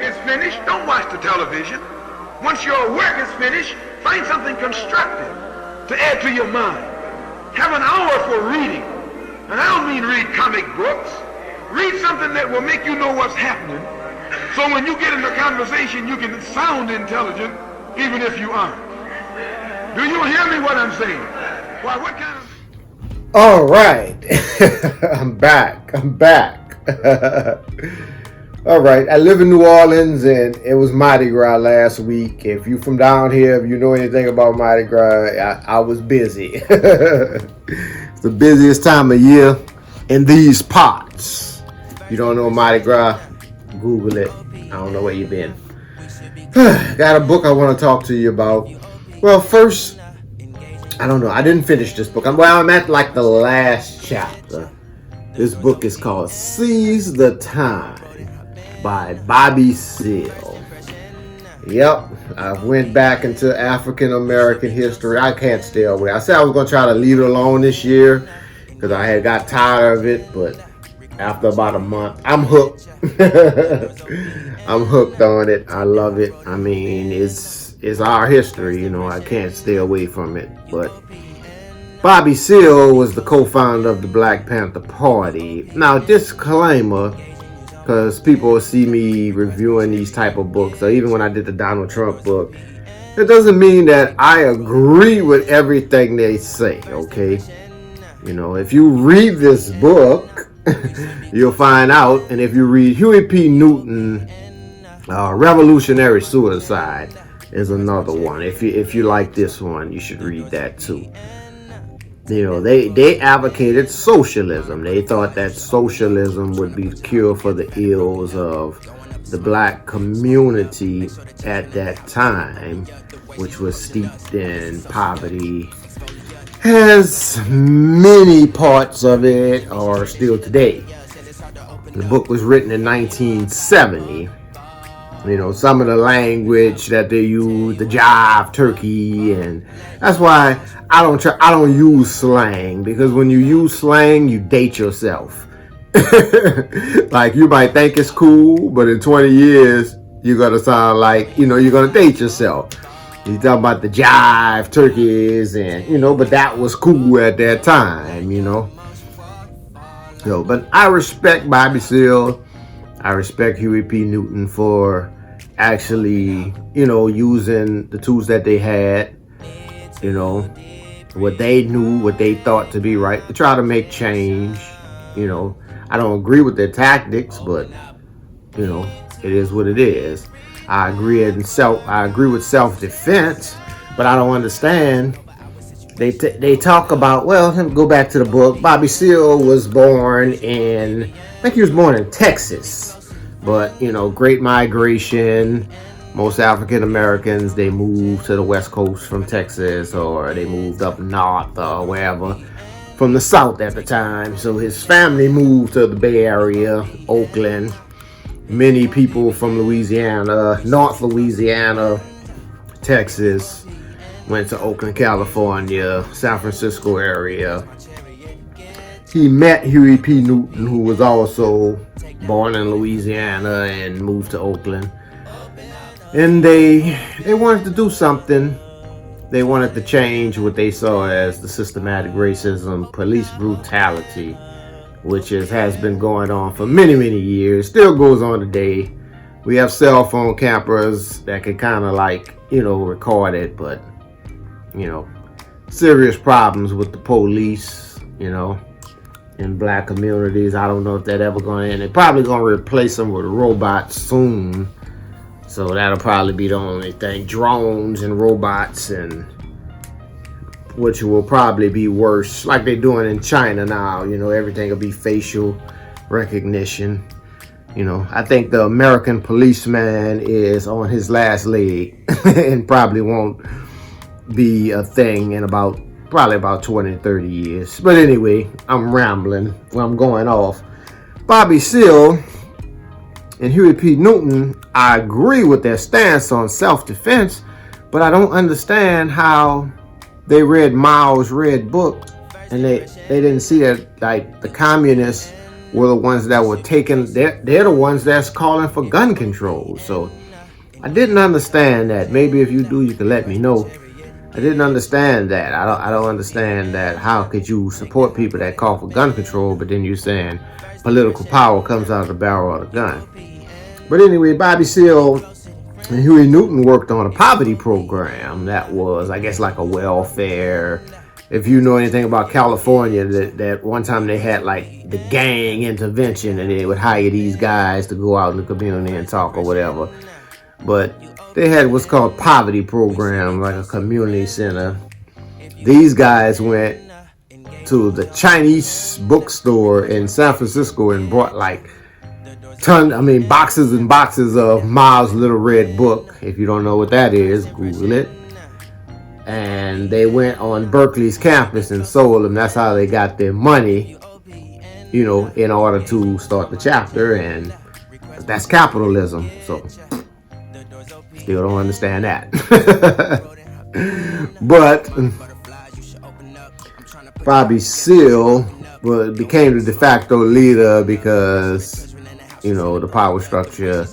is finished, don't watch the television. Once your work is finished, find something constructive to add to your mind. Have an hour for reading. And I don't mean read comic books. Read something that will make you know what's happening. So when you get into conversation, you can sound intelligent, even if you aren't. Do you hear me what I'm saying? Why, what kind of... All right. I'm back. All right. I live in New Orleans, and it was Mardi Gras last week. If you from down here, if you know anything about Mardi Gras, I was busy. It's the busiest time of year in these parts. If you don't know Mardi Gras, Google it. I don't know where you've been. Got a book I want to talk to you about. Well, first, I don't know. I didn't finish this book. I'm at like the last chapter. This book is called Seize the Time by Bobby Seale. Yep, I went back into African American history. I can't stay away. I said I was going to try to leave it alone this year because I had got tired of it, but after about a month, I'm hooked. I'm hooked on it. I love it. I mean, it's our history, you know. I can't stay away from it. But Bobby Seale was the co-founder of the Black Panther Party. Now, disclaimer, because people will see me reviewing these type of books, or even when I did the Donald Trump book, it doesn't mean that I agree with everything they say, okay? You know, if you read this book, you'll find out. And if you read Huey P. Newton, Revolutionary Suicide is another one. If you like this one, you should read that too. You know, they advocated socialism. They thought that socialism would be the cure for the ills of the black community at that time, which was steeped in poverty. Has many parts of it are still today. The book was written in 1970. You know, some of the language that they use, the jive turkey, and that's why I don't use slang, because when you use slang, you date yourself. Like, you might think it's cool, but in 20 years, you're gonna sound like, you know, you're gonna date yourself. You talk about the jive turkeys, and you know, but that was cool at that time, you know. So, but I respect Bobby Seale. I respect Huey P. Newton for actually, you know, using the tools that they had, you know, what they knew, what they thought to be right, to try to make change. You know, I don't agree with their tactics, but you know, it is what it is. I agree with self-defense, but I don't understand. They talk about, well, let me go back to the book. Bobby Seale was born in, I think he was born in Texas, but you know, Great Migration. Most African Americans, they moved to the West Coast from Texas, or they moved up north or wherever from the South at the time. So his family moved to the Bay Area, Oakland. Many people from Louisiana, North Louisiana, Texas, went to Oakland, California, San Francisco area. He met Huey P. Newton, who was also born in Louisiana and moved to Oakland. And they wanted to do something. They wanted to change what they saw as the systematic racism, police brutality, which has been going on for many, many years, still goes on today. We have cell phone cameras that can kind of like, you know, record it, but, you know, serious problems with the police, you know, in black communities. I don't know if that ever going to end. They're probably going to replace them with robots soon. So that'll probably be the only thing. Drones and robots, and which will probably be worse, like they're doing in China now. You know, everything will be facial recognition. You know, I think the American policeman is on his last leg and probably won't be a thing in probably about 20, 30 years. But anyway, I'm rambling. I'm going off. Bobby Seale and Huey P. Newton, I agree with their stance on self-defense, but I don't understand how they read Mao's Red Book and they didn't see that, like, the communists were the ones that were taking, they're the ones that's calling for gun control. So I didn't understand that. Maybe if you do, you can let me know. I didn't understand that. I don't understand that. How could you support people that call for gun control, but then you're saying political power comes out of the barrel of the gun? But anyway, Bobby Seale and Huey Newton worked on a poverty program that was, I guess, like a welfare. If you know anything about California, that one time they had like the gang intervention, and they would hire these guys to go out in the community and talk or whatever. But they had what's called poverty program, like a community center. These guys went to the Chinese bookstore in San Francisco and brought like boxes and boxes of Miles' Little Red Book. If you don't know what that is, Google it. And they went on Berkeley's campus and sold them. That's how they got their money, in order to start the chapter. And that's capitalism. So still don't understand that. But Bobby Seale became the de facto leader because, the power structure.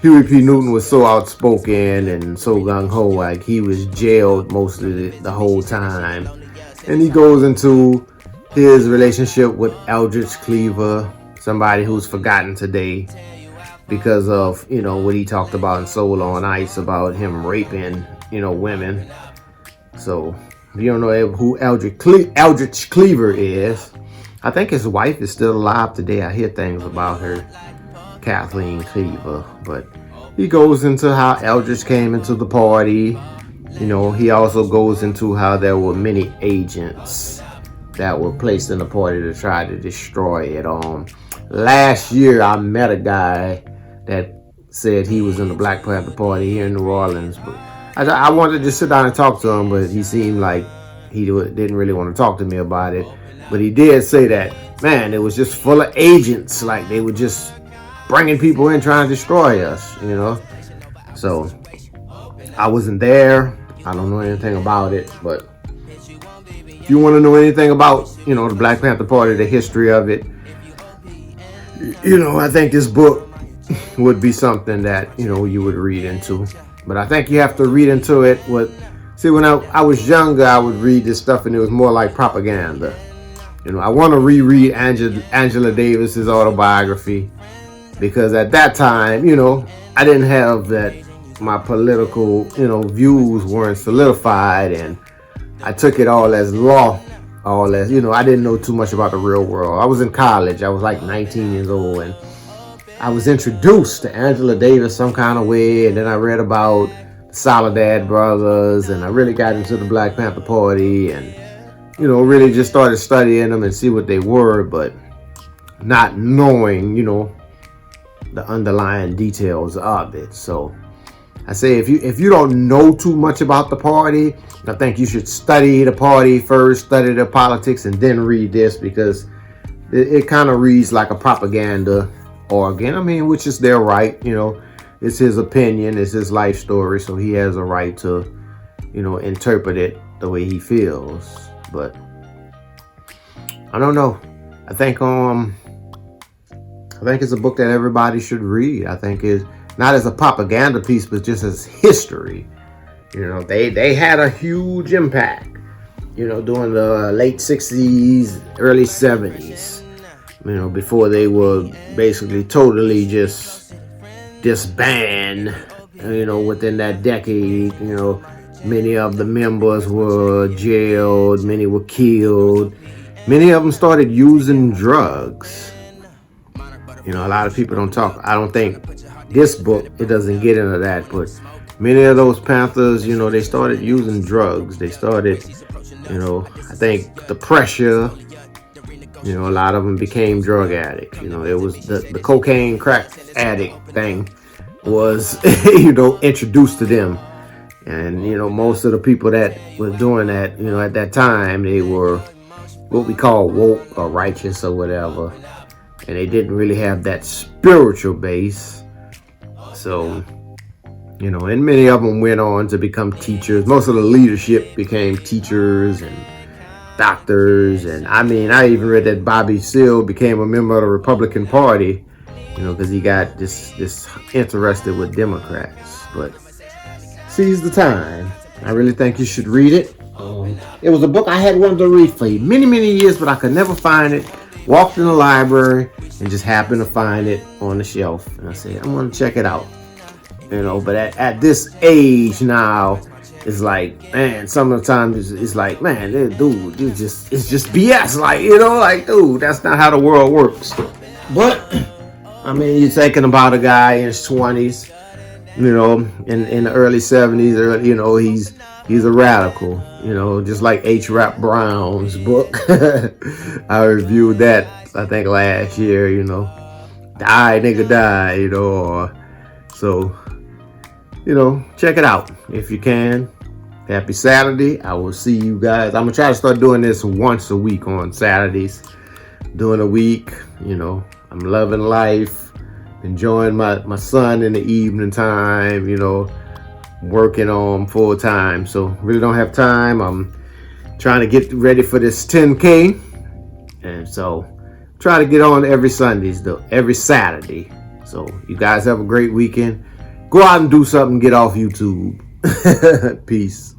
Huey P. Newton was so outspoken and so gung-ho, like he was jailed most of the whole time. And he goes into his relationship with Eldridge Cleaver, somebody who's forgotten today because of, what he talked about in Soul on Ice about him raping, women. So if you don't know who Eldridge Cleaver is, I think his wife is still alive today. I hear things about her, Kathleen Cleaver. But he goes into how Eldridge came into the party. He also goes into how there were many agents that were placed in the party to try to destroy it. Last year, I met a guy that said he was in the Black Panther Party here in New Orleans. But I wanted to just sit down and talk to him, but he seemed like he didn't really want to talk to me about it. But he did say that, man, it was just full of agents. Like they were just bringing people in trying to destroy us, So I wasn't there. I don't know anything about it. But if you want to know anything about, the Black Panther Party, the history of it, I think this book would be something that, you would read into. But I think you have to read into it when I was younger, I would read this stuff and it was more like propaganda. I want to reread Angela Davis's autobiography because at that time, I didn't have that, my political, views weren't solidified, and I took it all as law, I didn't know too much about the real world. I was in college. I was like 19 years old, and I was introduced to Angela Davis some kind of way, and then I read about the Soledad brothers, and I really got into the Black Panther Party, and really just started studying them and see what they were, but not knowing, the underlying details of it. So I say if you don't know too much about the party, I think you should study the party first, study the politics, and then read this, because it kind of reads like a propaganda organ. Which is their right, it's his opinion, it's his life story, so he has a right to, interpret it the way he feels. But I don't know. I think it's a book that everybody should read. I think it's not as a propaganda piece, but just as history. They had a huge impact, during the late 60s, early 70s, before they were basically totally just disbanded, within that decade. Many of the members were jailed, many were killed, many of them started using drugs. A lot of people don't talk. I don't think this book, it doesn't get into that, but many of those Panthers, they started using drugs. They started, I think the pressure, a lot of them became drug addicts. It was the cocaine crack addict thing was, introduced to them. And, most of the people that were doing that, at that time, they were what we call woke or righteous or whatever. And they didn't really have that spiritual base. So, and many of them went on to become teachers. Most of the leadership became teachers and, doctors, and I mean, I even read that Bobby Seale became a member of the Republican Party, because he got this interested with Democrats. But seize the time. I really think you should read it. It was a book I had wanted to read for many years, but I could never find it. Walked in the library and just happened to find it on the shelf, and I said, I'm gonna check it out. But at this age now, it's like, man, sometimes it's like, man, dude, it's just BS. Like, dude, that's not how the world works. But I mean, you're thinking about a guy in his 20s, in the early 70s, he's a radical, just like H. Rap Brown's book. I reviewed that, I think, last year, die, nigga, die, so, check it out if you can. Happy Saturday. I will see you guys. I'm going to try to start doing this once a week on Saturdays. During the week, I'm loving life, enjoying my son in the evening time, working on full time. So really don't have time. I'm trying to get ready for this 10K. And so try to get on every Saturday. So you guys have a great weekend. Go out and do something, get off YouTube. Peace.